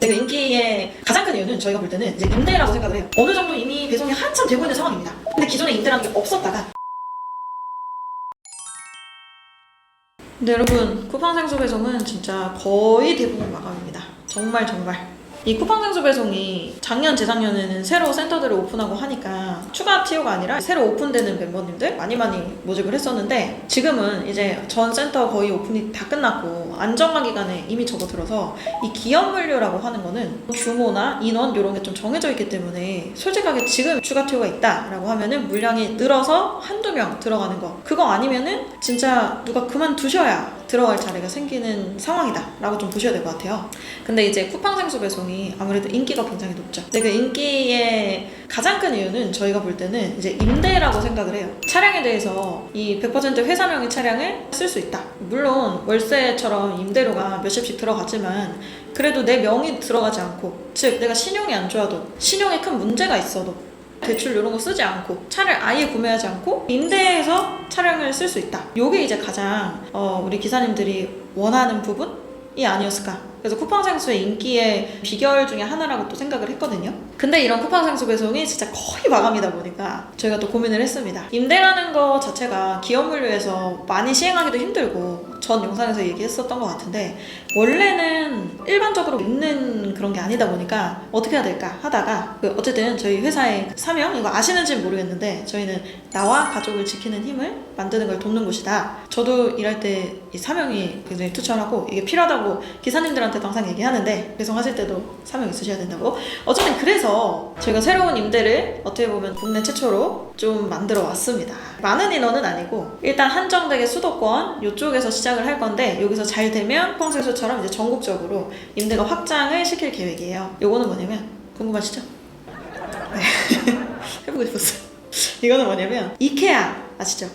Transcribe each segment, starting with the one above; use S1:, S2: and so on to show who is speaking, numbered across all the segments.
S1: 제가 인기의 가장 큰 이유는 저희가 볼 때는 이제 임대라고 생각을 해요. 어느 정도 이미 배송이 한참 되고 있는 상황입니다. 근데 기존에 임대라는 게 없었다가 근데 여러분, 쿠팡 생수 배송은 진짜 거의 대부분 마감입니다. 정말. 이 쿠팡 생수 배송이 작년, 재작년에는 새로 센터들을 오픈하고 하니까 추가 TO가 아니라 새로 오픈되는 멤버님들 많이 모집을 했었는데, 지금은 이제 전 센터 거의 오픈이 다 끝났고 안정화 기간에 이미 접어들어서 이 기업 물류라고 하는 거는 규모나 인원 이런 게 좀 정해져 있기 때문에 솔직하게 지금 추가 TO가 있다라고 하면은 물량이 늘어서 한두 명 들어가는 거, 그거 아니면은 진짜 누가 그만두셔야 들어갈 자리가 생기는 상황이다 라고 좀 보셔야 될 것 같아요. 근데 이제 쿠팡 생수 배송이 아무래도 인기가 굉장히 높죠. 근데 그 인기의 가장 큰 이유는 저희가 볼 때는 이제 임대라고 생각을 해요. 차량에 대해서 이 100% 회사명의 차량을 쓸 수 있다. 물론 월세처럼 임대료가 몇십씩 들어가지만 그래도 내 명이 들어가지 않고, 즉 내가 신용이 안 좋아도, 신용에 큰 문제가 있어도 대출 이런 거 쓰지 않고 차를 아예 구매하지 않고 임대해서 차량을 쓸 수 있다. 요게 이제 가장 우리 기사님들이 원하는 부분이 아니었을까. 그래서 쿠팡 생수의 인기의 비결 중에 하나라고 또 생각을 했거든요. 근데 이런 쿠팡 생수 배송이 진짜 거의 마감이다 보니까 저희가 또 고민을 했습니다. 임대라는 거 자체가 기업 물류에서 많이 시행하기도 힘들고, 전 영상에서 얘기했었던 것 같은데 원래는 일반적으로 있는 그런 게 아니다 보니까 어떻게 해야 될까 하다가 어쨌든 저희 회사의 사명, 이거 아시는지는 모르겠는데 저희는 나와 가족을 지키는 힘을 만드는 걸 돕는 곳이다. 저도 일할 때 이 사명이 굉장히 투철하고 이게 필요하다고 기사님들한테도 항상 얘기하는데, 배송하실 때도 사명 있으셔야 된다고. 어쨌든 그래서 저희가 새로운 임대를 어떻게 보면 국내 최초로 좀 만들어 왔습니다. 많은 인원은 아니고 일단 한정되게 수도권 이쪽에서 시작을 할 건데, 여기서 잘 되면 쿠팡 생수처럼 이제 전국적으로 임대가 확장을 시킬 계획이에요. 요거는 뭐냐면, 궁금하시죠? 네. 해보고 싶었어요. 이거는 뭐냐면 이케아 아시죠?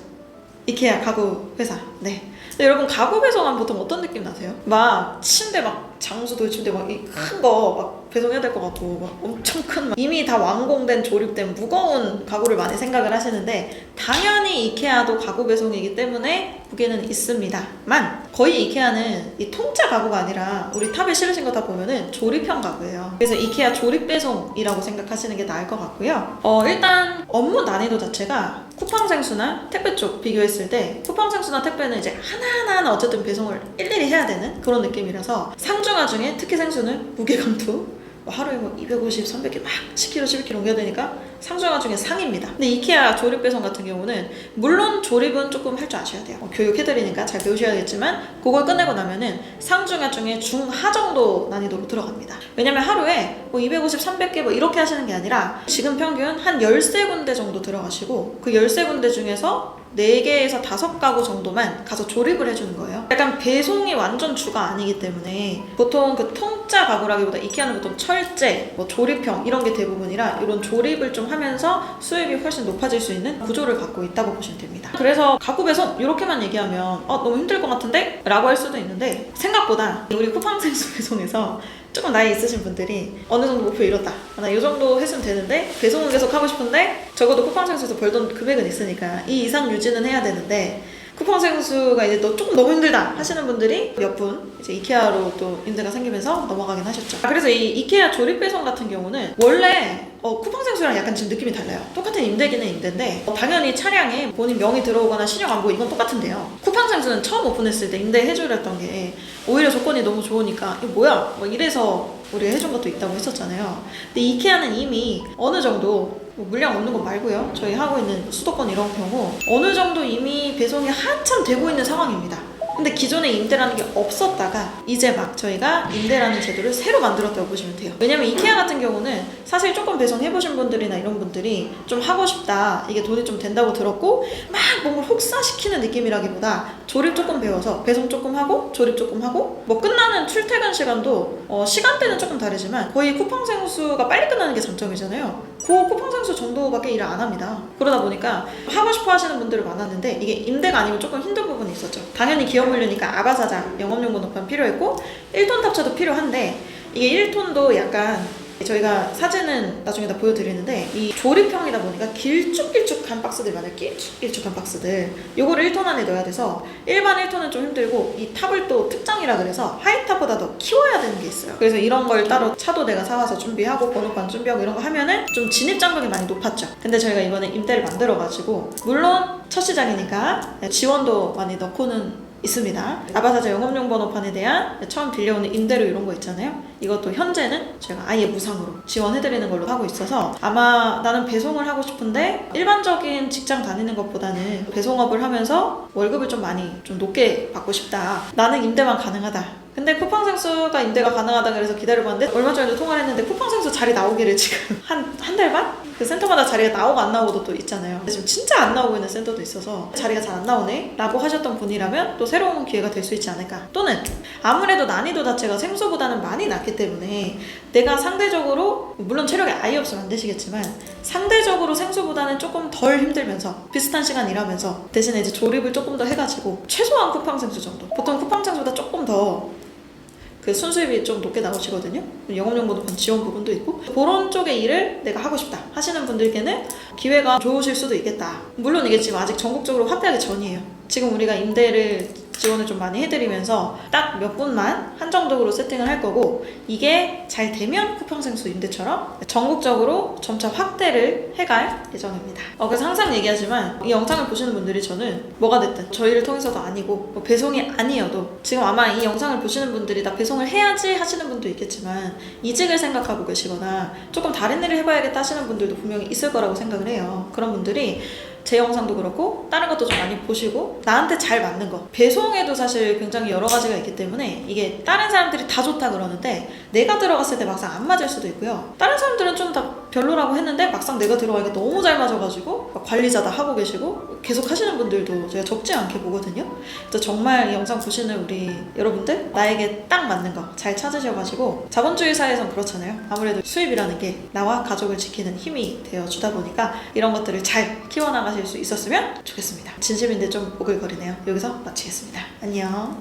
S1: 이케아 가구 회사. 네. 근데 여러분, 가구 배송하면 보통 어떤 느낌 나세요? 막 침대, 막 장수 돌침대 막 이 큰 거 막 배송해야 될 것 같고, 막 엄청 큰 이미 다 완공된 조립된 무거운 가구를 많이 생각을 하시는데, 당연히 이케아도 가구 배송이기 때문에 무게는 있습니다만, 거의 이케아는 이 통짜 가구가 아니라 우리 탑에 실으신 거 다 보면은 조립형 가구예요. 그래서 이케아 조립 배송이라고 생각하시는 게 나을 것 같고요. 일단 업무 난이도 자체가 쿠팡 생수나 택배 쪽 비교했을 때, 쿠팡 생수나 택배는 이제 하나하나 어쨌든 배송을 일일이 해야 되는 그런 느낌이라서, 상중하 중에 특히 생수는 무게감도 하루에 250, 300개 막 10kg, 12kg 옮겨야 되니까 상중하 중에 상입니다. 근데 이케아 조립 배송 같은 경우는 물론 조립은 조금 할 줄 아셔야 돼요. 교육해드리니까 잘 배우셔야겠지만 그걸 끝내고 나면은 상중하 중에 중하 정도 난이도로 들어갑니다. 왜냐면 하루에 250, 300개 이렇게 하시는 게 아니라 지금 평균 한 13군데 정도 들어가시고, 그 13군데 중에서 4개에서 5가구 정도만 가서 조립을 해주는 거예요. 약간 배송이 완전 주가 아니기 때문에 보통 그 통짜 가구라기보다 이케아는 보통 철제, 조립형 이런 게 대부분이라 이런 조립을 좀 하면서 수입이 훨씬 높아질 수 있는 구조를 갖고 있다고 보시면 됩니다. 그래서 가구 배송 이렇게만 얘기하면 너무 힘들 것 같은데? 라고 할 수도 있는데, 생각보다 우리 쿠팡 생수 배송에서 조금 나이 있으신 분들이 어느 정도 목표 이뤘다, 나 이 정도 했으면 되는데 배송은 계속 하고 싶은데 적어도 쿠팡 생수에서 벌던 금액은 있으니까 이 이상 유지는 해야 되는데, 쿠팡 생수가 이제 조금 너무 힘들다 하시는 분들이 몇 분 이제 이케아로 또 임대가 생기면서 넘어가긴 하셨죠. 그래서 이 이케아 조립 배송 같은 경우는 원래 쿠팡 생수랑 약간 지금 느낌이 달라요. 똑같은 임대기는 임대인데 당연히 차량에 본인 명이 들어오거나 신용 안 보고 이건 똑같은데요. 쿠팡 생수는 처음 오픈했을 때 임대해주랬던 게 오히려 조건이 너무 좋으니까 이거 뭐야? 이래서 우리가 해준 것도 있다고 했었잖아요. 근데 이케아는 이미 어느 정도 물량 없는 거 말고요, 저희 하고 있는 수도권 이런 경우 어느 정도 이미 배송이 한참 되고 있는 상황입니다. 근데 기존에 임대라는 게 없었다가 이제 막 저희가 임대라는 제도를 새로 만들었다고 보시면 돼요. 왜냐면 이케아 같은 경우는 사실 조금 배송해보신 분들이나 이런 분들이 좀 하고 싶다, 이게 돈이 좀 된다고 들었고 막 뭔가 혹사시키는 느낌이라기보다 조립 조금 배워서 배송 조금 하고 조립 조금 하고 끝나는 출퇴근 시간도 시간대는 조금 다르지만 거의 쿠팡 생수가 빨리 끝나는 게 장점이잖아요. 그 쿠팡 생수 정도밖에 일을 안 합니다. 그러다 보니까 하고 싶어 하시는 분들이 많았는데 이게 임대가 아니면 조금 힘든 부분이 있었죠. 당연히 기업 물류니까 아바사장, 영업용 번호판 필요했고 1톤 탑차도 필요한데, 이게 1톤도 약간 저희가 사진은 나중에 다 보여드리는데 이 조립형이다 보니까 길쭉길쭉한 박스들 많아요. 길쭉길쭉한 박스들. 요거를 1톤 안에 넣어야 돼서 일반 1톤은 좀 힘들고 이 탑을 또 특장이라 그래서 하이탑보다 더 키워야 되는 게 있어요. 그래서 이런 걸 따로 차도 내가 사와서 준비하고 번호판 준비하고 이런 거 하면은 좀 진입장벽이 많이 높았죠. 근데 저희가 이번에 임대를 만들어가지고 물론 첫 시장이니까 지원도 많이 넣고는 있습니다. 아바타자 영업용 번호판에 대한 처음 빌려오는 임대료 이런 거 있잖아요. 이것도 현재는 제가 아예 무상으로 지원해드리는 걸로 하고 있어서 아마 나는 배송을 하고 싶은데 일반적인 직장 다니는 것보다는 배송업을 하면서 월급을 좀 많이 좀 높게 받고 싶다. 나는 임대만 가능하다. 근데 쿠팡생수가 임대가 가능하다 그래서 기다려봤는데 얼마 전에도 통화를 했는데 쿠팡생수 자리 나오기를 지금 한 달 반? 그 센터마다 자리가 나오고 안 나오고도 또 있잖아요. 근데 지금 진짜 안 나오고 있는 센터도 있어서 자리가 잘 안 나오네 라고 하셨던 분이라면 또 새로운 기회가 될 수 있지 않을까. 또는 아무래도 난이도 자체가 생수보다는 많이 낮기 때문에 내가 상대적으로 물론 체력이 아예 없으면 안 되시겠지만 상대적으로 생수보다는 조금 덜 힘들면서 비슷한 시간 일하면서 대신에 이제 조립을 조금 더 해가지고 최소한 쿠팡생수 정도, 보통 쿠팡생수보다 조금 더 그 순수입이 좀 높게 나오시거든요. 영업용 번호판 지원 부분도 있고 그런 쪽의 일을 내가 하고 싶다 하시는 분들께는 기회가 좋으실 수도 있겠다. 물론 이게 지금 아직 전국적으로 확대하기 전이에요. 지금 우리가 임대를 지원을 좀 많이 해드리면서 딱 몇 분만 한정적으로 세팅을 할 거고 이게 잘 되면 쿠팡생수 임대처럼 전국적으로 점차 확대를 해갈 예정입니다. 그래서 항상 얘기하지만 이 영상을 보시는 분들이 저는 뭐가 됐든 저희를 통해서도 아니고 뭐 배송이 아니어도 지금 아마 이 영상을 보시는 분들이 나 배송을 해야지 하시는 분도 있겠지만 이직을 생각하고 계시거나 조금 다른 일을 해봐야겠다 하시는 분들도 분명히 있을 거라고 생각을 해요. 그런 분들이 제 영상도 그렇고 다른 것도 좀 많이 보시고 나한테 잘 맞는 거, 배송에도 사실 굉장히 여러 가지가 있기 때문에 이게 다른 사람들이 다 좋다 그러는데 내가 들어갔을 때 막상 안 맞을 수도 있고요. 다른 사람들은 좀 다 별로라고 했는데 막상 내가 들어가니까 너무 잘 맞아가지고 관리자 다 하고 계시고 계속 하시는 분들도 제가 적지 않게 보거든요. 그래서 정말 이 영상 보시는 우리 여러분들 나에게 딱 맞는 거 잘 찾으셔가지고, 자본주의 사회에선 그렇잖아요. 아무래도 수입이라는 게 나와 가족을 지키는 힘이 되어주다 보니까 이런 것들을 잘 키워나가실 수 있었으면 좋겠습니다. 진심인데 좀 오글거리네요. 여기서 마치겠습니다. 안녕.